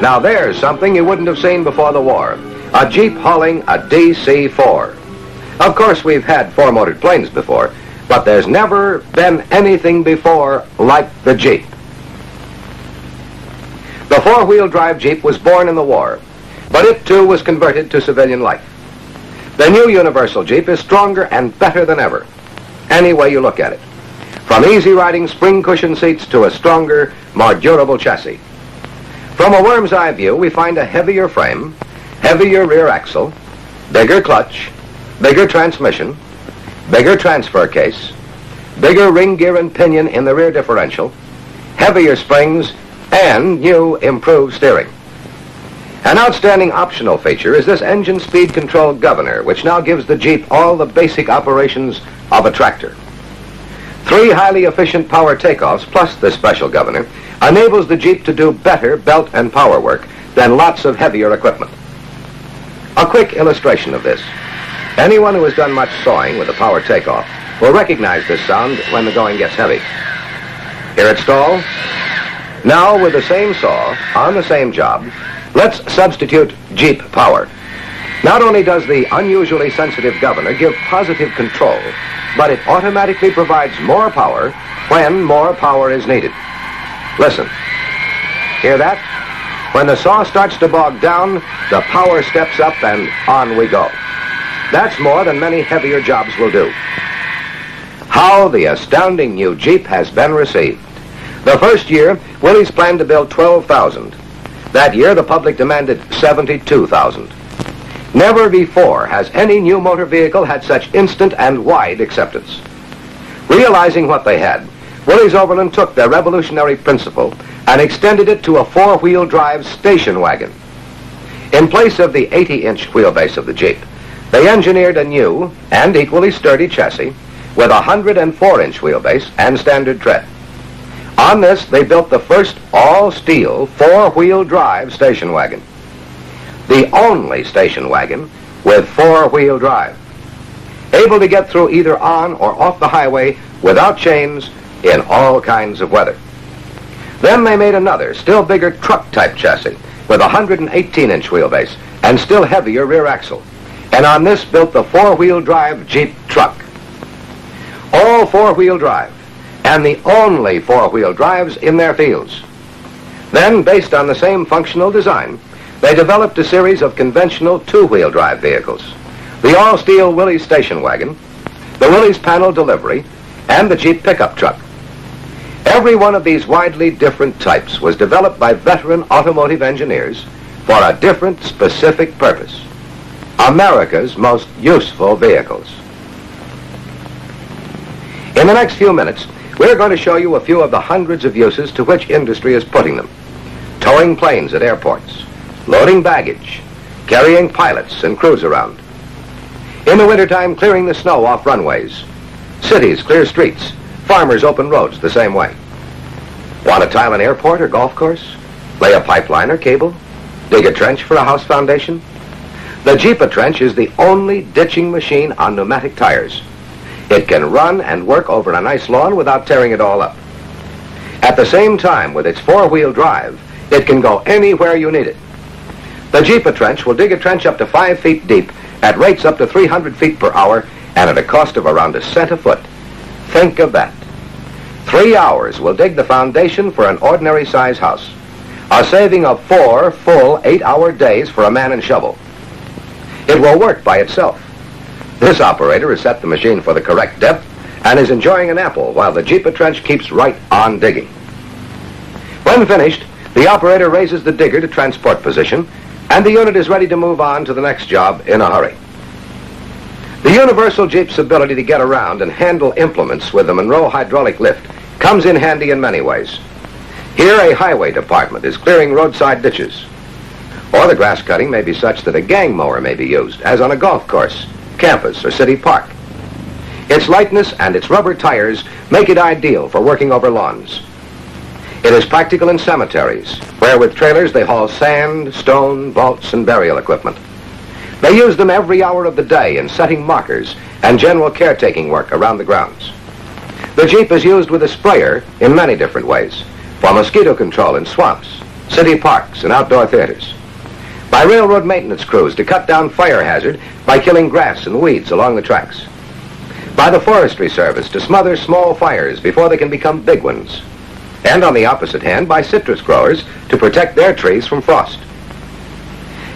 Now there's something you wouldn't have seen before the war. A Jeep hauling a DC-4. Of course, we've had four-motored planes before, but there's never been anything before like the Jeep. The four-wheel drive Jeep was born in the war, but it too was converted to civilian life. The new Universal Jeep is stronger and better than ever, any way you look at it. From easy-riding spring cushion seats to a stronger, more durable chassis. From a worm's eye view, we find a heavier frame, heavier rear axle, bigger clutch, bigger transmission, bigger transfer case, bigger ring gear and pinion in the rear differential, heavier springs, and new improved steering. An outstanding optional feature is this engine speed control governor, which now gives the Jeep all the basic operations of a tractor. 3 highly efficient power takeoffs plus this special governor enables the Jeep to do better belt and power work than lots of heavier equipment. A quick illustration of this. Anyone who has done much sawing with a power takeoff will recognize this sound when the going gets heavy. Hear it stall? Now with the same saw, on the same job, let's substitute Jeep power. Not only does the unusually sensitive governor give positive control, but it automatically provides more power when more power is needed. Listen. Hear that? When the saw starts to bog down, the power steps up and on we go. That's more than many heavier jobs will do. How the astounding new Jeep has been received. The first year, Willys planned to build 12,000. That year, the public demanded 72,000. Never before has any new motor vehicle had such instant and wide acceptance. Realizing what they had, Willys Overland took their revolutionary principle and extended it to a four-wheel drive station wagon. In place of the 80-inch wheelbase of the Jeep, they engineered a new and equally sturdy chassis with a 104-inch wheelbase and standard tread. On this, they built the first all-steel four-wheel drive station wagon. The only station wagon with four-wheel drive. Able to get through either on or off the highway without chains in all kinds of weather. Then they made another, still bigger truck-type chassis with a 118-inch wheelbase and still heavier rear axle. And on this built the four-wheel drive Jeep truck. All four-wheel drive, and the only four-wheel drives in their fields. Then, based on the same functional design, they developed a series of conventional two-wheel drive vehicles. The all-steel Willys station wagon, the Willys panel delivery, and the Jeep pickup truck. Every one of these widely different types was developed by veteran automotive engineers for a different specific purpose. America's most useful vehicles. In the next few minutes, we're going to show you a few of the hundreds of uses to which industry is putting them. Towing planes at airports, loading baggage, carrying pilots and crews around. In the wintertime, clearing the snow off runways. Cities clear streets, farmers open roads the same way. Want to tile an airport or golf course? Lay a pipeline or cable? Dig a trench for a house foundation? The Jeep-A-Trench is the only ditching machine on pneumatic tires. It can run and work over a nice lawn without tearing it all up. At the same time, with its four-wheel drive, it can go anywhere you need it. The Jeep-A-Trench will dig a trench up to 5 feet deep at rates up to 300 feet per hour and at a cost of around a cent a foot. Think of that. 3 hours will dig the foundation for an ordinary size house. A saving of 4 full 8-hour days for a man and shovel. It will work by itself. This operator has set the machine for the correct depth and is enjoying an apple while the Jeep-A-Trench keeps right on digging. When finished, the operator raises the digger to transport position and the unit is ready to move on to the next job in a hurry. The Universal Jeep's ability to get around and handle implements with the Monroe hydraulic lift comes in handy in many ways. Here a highway department is clearing roadside ditches. Or the grass cutting may be such that a gang mower may be used, as on a golf course, campus, or city park. Its lightness and its rubber tires make it ideal for working over lawns. It is practical in cemeteries, where with trailers they haul sand, stone, vaults, and burial equipment. They use them every hour of the day in setting markers and general caretaking work around the grounds. The Jeep is used with a sprayer in many different ways, for mosquito control in swamps, city parks, and outdoor theaters. By railroad maintenance crews to cut down fire hazard by killing grass and weeds along the tracks. By the Forestry Service to smother small fires before they can become big ones. And on the opposite hand, by citrus growers to protect their trees from frost.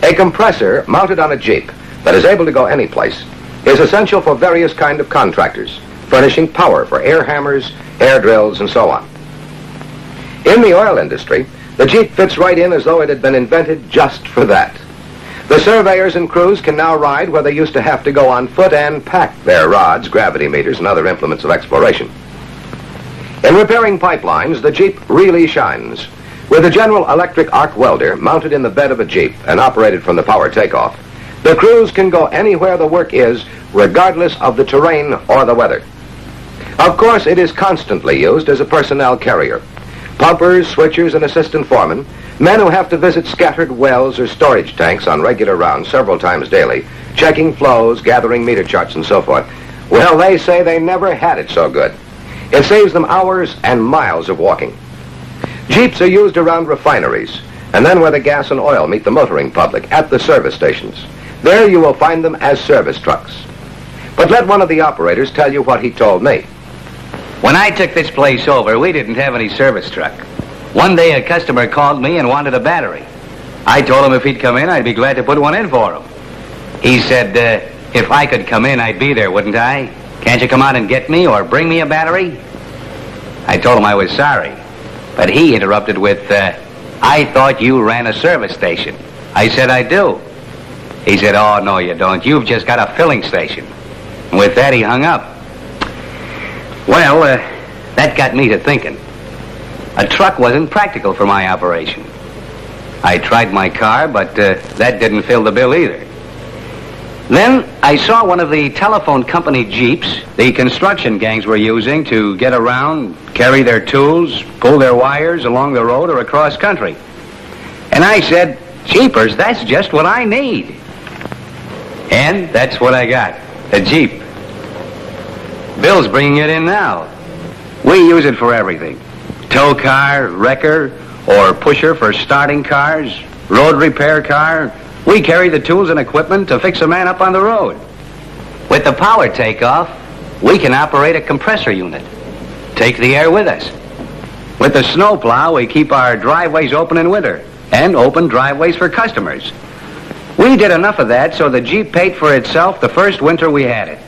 A compressor mounted on a Jeep that is able to go any place is essential for various kind of contractors, furnishing power for air hammers, air drills, and so on. In the oil industry, the Jeep fits right in as though it had been invented just for that. The surveyors and crews can now ride where they used to have to go on foot and pack their rods, gravity meters, and other implements of exploration. In repairing pipelines, the Jeep really shines. With a General Electric arc welder mounted in the bed of a Jeep and operated from the power takeoff, the crews can go anywhere the work is, regardless of the terrain or the weather. Of course, it is constantly used as a personnel carrier. Pumpers, switchers, and assistant foremen, men who have to visit scattered wells or storage tanks on regular rounds several times daily, checking flows, gathering meter charts, and so forth. Well, they say they never had it so good. It saves them hours and miles of walking. Jeeps are used around refineries, and then where the gas and oil meet the motoring public, at the service stations. There you will find them as service trucks. But let one of the operators tell you what he told me. When I took this place over, we didn't have any service truck. One day a customer called me and wanted a battery. I told him if he'd come in, I'd be glad to put one in for him. He said, if I could come in, I'd be there, wouldn't I? Can't you come out and get me or bring me a battery? I told him I was sorry. But he interrupted with, I thought you ran a service station. I said, I do. He said, oh, no, you don't. You've just got a filling station. And with that, he hung up. Well, that got me to thinking. A truck wasn't practical for my operation. I tried my car, but that didn't fill the bill either. Then I saw one of the telephone company Jeeps the construction gangs were using to get around, carry their tools, pull their wires along the road or across country. And I said, jeepers, that's just what I need. And that's what I got, a Jeep. Bill's bringing it in now. We use it for everything. Tow car, wrecker, or pusher for starting cars, road repair car. We carry the tools and equipment to fix a man up on the road. With the power takeoff, we can operate a compressor unit. Take the air with us. With the snowplow, we keep our driveways open in winter and open driveways for customers. We did enough of that so the Jeep paid for itself the first winter we had it.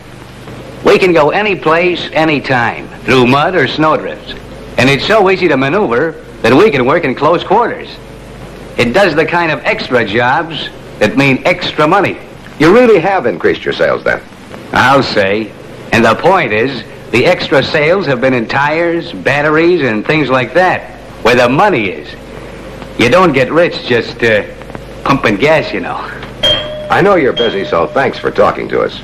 We can go any place, anytime, through mud or snowdrifts. And it's so easy to maneuver that we can work in close quarters. It does the kind of extra jobs that mean extra money. You really have increased your sales then? I'll say. And the point is, the extra sales have been in tires, batteries, and things like that, where the money is. You don't get rich just pumping gas, you know. I know you're busy, so thanks for talking to us.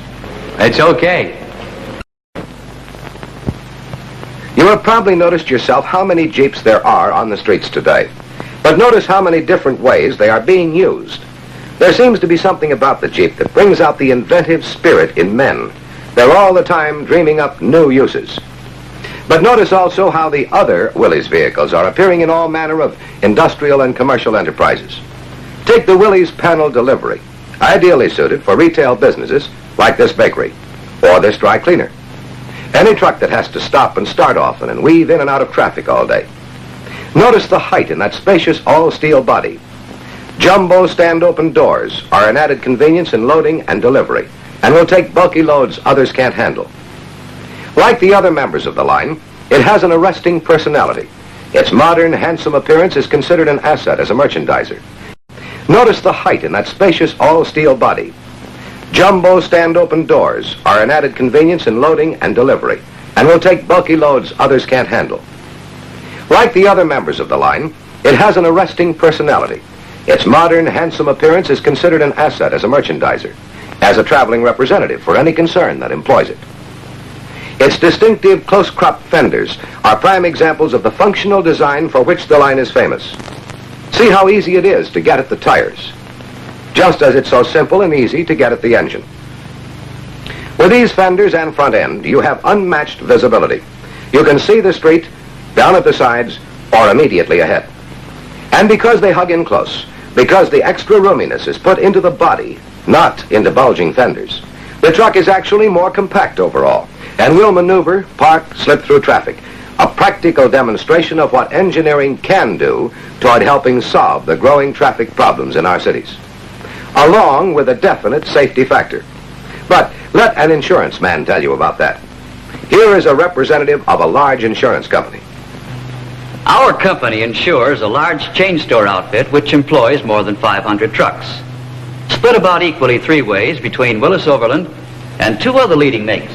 It's okay. You have probably noticed yourself how many Jeeps there are on the streets today. But notice how many different ways they are being used. There seems to be something about the Jeep that brings out the inventive spirit in men. They're all the time dreaming up new uses. But notice also how the other Willys vehicles are appearing in all manner of industrial and commercial enterprises. Take the Willys panel delivery, ideally suited for retail businesses like this bakery or this dry cleaner. Any truck that has to stop and start often and weave in and out of traffic all day. Notice the height in that spacious all-steel body. Jumbo stand-open doors are an added convenience in loading and delivery and will take bulky loads others can't handle. Like the other members of the line, it has an arresting personality. Its modern, handsome appearance is considered an asset as a merchandiser. Notice the height in that spacious all-steel body. Jumbo stand-open doors are an added convenience in loading and delivery and will take bulky loads others can't handle. Like the other members of the line, it has an arresting personality. Its modern, handsome appearance is considered an asset as a merchandiser, as a traveling representative for any concern that employs it. Its distinctive close-cropped fenders are prime examples of the functional design for which the line is famous. See how easy it is to get at the tires, just as it's so simple and easy to get at the engine. With these fenders and front end, you have unmatched visibility. You can see the street, down at the sides, or immediately ahead. And because they hug in close, because the extra roominess is put into the body, not into bulging fenders, the truck is actually more compact overall and will maneuver, park, slip through traffic. A practical demonstration of what engineering can do toward helping solve the growing traffic problems in our cities, along with a definite safety factor. But let an insurance man tell you about that. Here is a representative of a large insurance company. Our company insures a large chain store outfit which employs more than 500 trucks, split about equally three ways between Willis Overland and two other leading makes.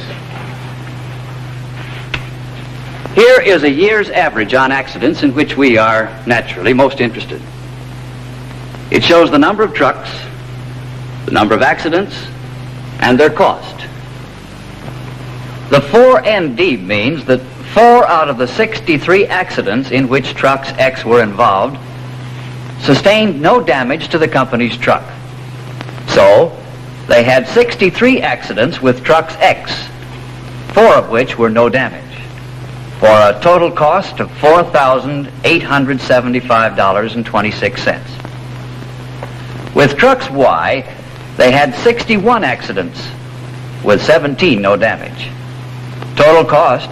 Here is a year's average on accidents in which we are naturally most interested. It shows the number of trucks, the number of accidents, and their cost. The 4ND means that 4 out of the 63 accidents in which trucks X were involved sustained no damage to the company's truck. So, they had 63 accidents with trucks X, 4 of which were no damage, for a total cost of $4,875.26. With trucks Y, they had 61 accidents with 17 no damage. Total cost,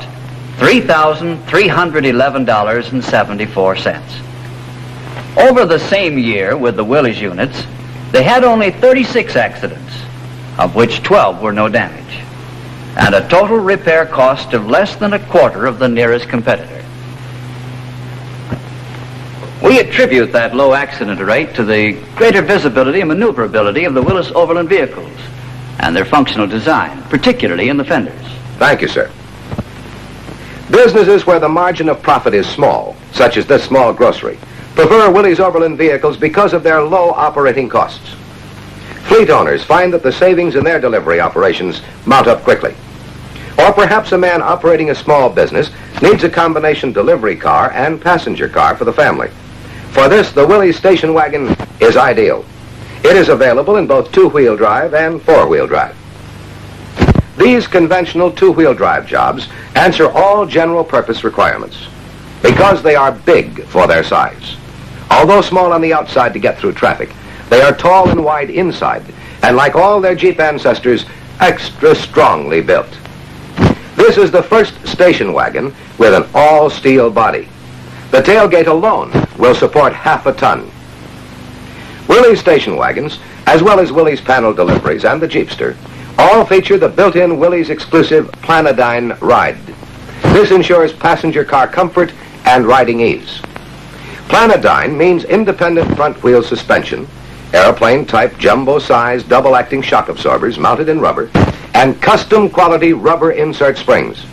$3,311.74. Over the same year with the Willys units, they had only 36 accidents, of which 12 were no damage, and a total repair cost of less than a quarter of the nearest competitor. We attribute that low accident rate to the greater visibility and maneuverability of the Willis Overland vehicles and their functional design, particularly in the fenders. Thank you, sir. Businesses where the margin of profit is small, such as this small grocery, prefer Willys Overland vehicles because of their low operating costs. Fleet owners find that the savings in their delivery operations mount up quickly. Or perhaps a man operating a small business needs a combination delivery car and passenger car for the family. For this, the Willys station wagon is ideal. It is available in both two-wheel drive and four-wheel drive. These conventional two-wheel drive jobs answer all general purpose requirements because they are big for their size. Although small on the outside to get through traffic, they are tall and wide inside, and like all their Jeep ancestors, extra strongly built. This is the first station wagon with an all-steel body. The tailgate alone will support half a ton. Willys station wagons, as well as Willys panel deliveries and the Jeepster, all feature the built-in Willys exclusive Planodyne ride. This ensures passenger car comfort and riding ease. Planodyne means independent front wheel suspension, airplane-type jumbo-sized double-acting shock absorbers mounted in rubber, and custom-quality rubber insert springs.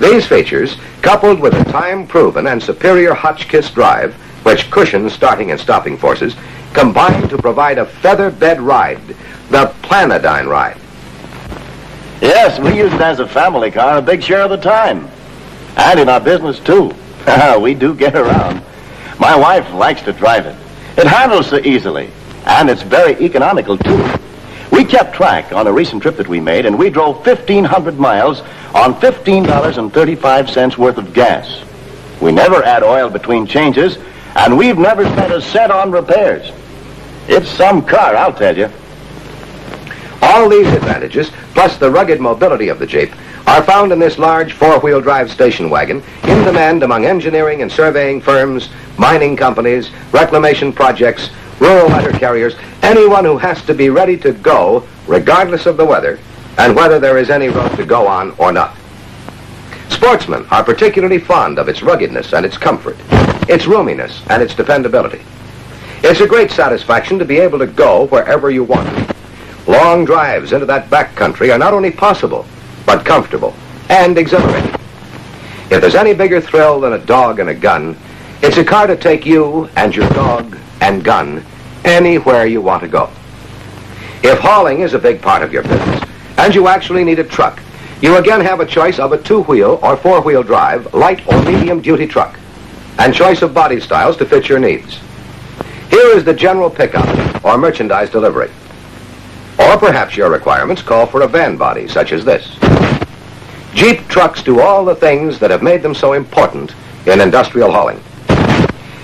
These features, coupled with a time-proven and superior Hotchkiss drive, which cushions starting and stopping forces, combine to provide a feather bed ride, the Planodyne ride. Yes, we use it as a family car a big share of the time. And in our business, too. We do get around. My wife likes to drive it. It handles so easily, and it's very economical, too. We kept track on a recent trip that we made, and we drove 1,500 miles on $15.35 worth of gas. We never add oil between changes, and we've never spent a cent on repairs. It's some car, I'll tell you. All these advantages, plus the rugged mobility of the Jeep, are found in this large four-wheel drive station wagon in demand among engineering and surveying firms, mining companies, reclamation projects, rural letter carriers, anyone who has to be ready to go regardless of the weather and whether there is any road to go on or not. Sportsmen are particularly fond of its ruggedness and its comfort, its roominess and its dependability. It's a great satisfaction to be able to go wherever you want. Long drives into that back country are not only possible, but comfortable and exhilarating. If there's any bigger thrill than a dog and a gun, it's a car to take you and your dog and gun anywhere you want to go. If hauling is a big part of your business, and you actually need a truck, you again have a choice of a two-wheel or four-wheel drive, light or medium-duty truck, and choice of body styles to fit your needs. Here is the general pickup or merchandise delivery. Or perhaps your requirements call for a van body such as this. Jeep trucks do all the things that have made them so important in industrial hauling.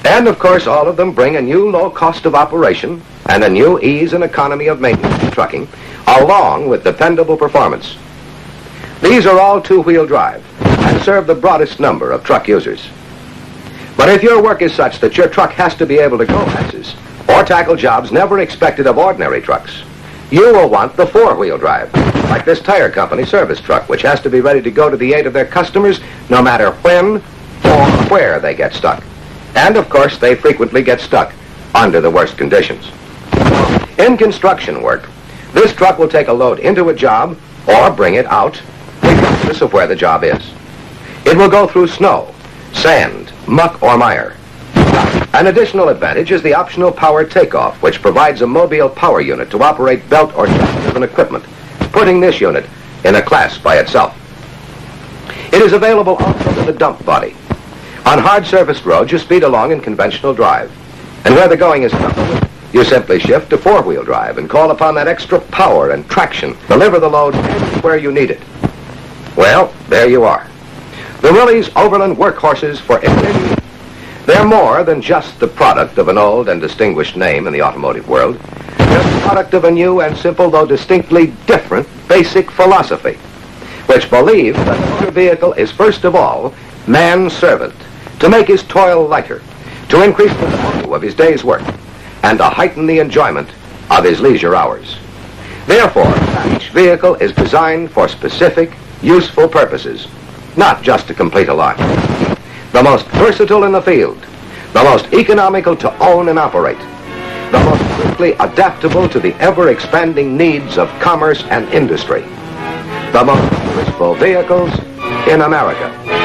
And of course, all of them bring a new low cost of operation and a new ease and economy of maintenance in trucking, along with dependable performance. These are all two-wheel drive and serve the broadest number of truck users. But if your work is such that your truck has to be able to go places or tackle jobs never expected of ordinary trucks, you will want the four-wheel drive, like this tire company service truck, which has to be ready to go to the aid of their customers no matter when or where they get stuck. And of course, they frequently get stuck under the worst conditions. In construction work, this truck will take a load into a job or bring it out, regardless of where the job is. It will go through snow, sand, muck, or mire. An additional advantage is the optional power takeoff, which provides a mobile power unit to operate belt or driven equipment, putting this unit in a class by itself. It is available also with a dump body. On hard surfaced roads, you speed along in conventional drive, and where the going is tough, you simply shift to four-wheel drive and call upon that extra power and traction to deliver the load anywhere you need it. Well, there you are. The WIllys Overland Workhorses for India. They're more than just the product of an old and distinguished name in the automotive world. They're the product of a new and simple, though distinctly different, basic philosophy, which believes that the motor vehicle is first of all man's servant, to make his toil lighter, to increase the value of his day's work, and to heighten the enjoyment of his leisure hours. Therefore, each vehicle is designed for specific, useful purposes, not just to complete a line. The most versatile in the field, the most economical to own and operate, the most quickly adaptable to the ever-expanding needs of commerce and industry, the most useful vehicles in America.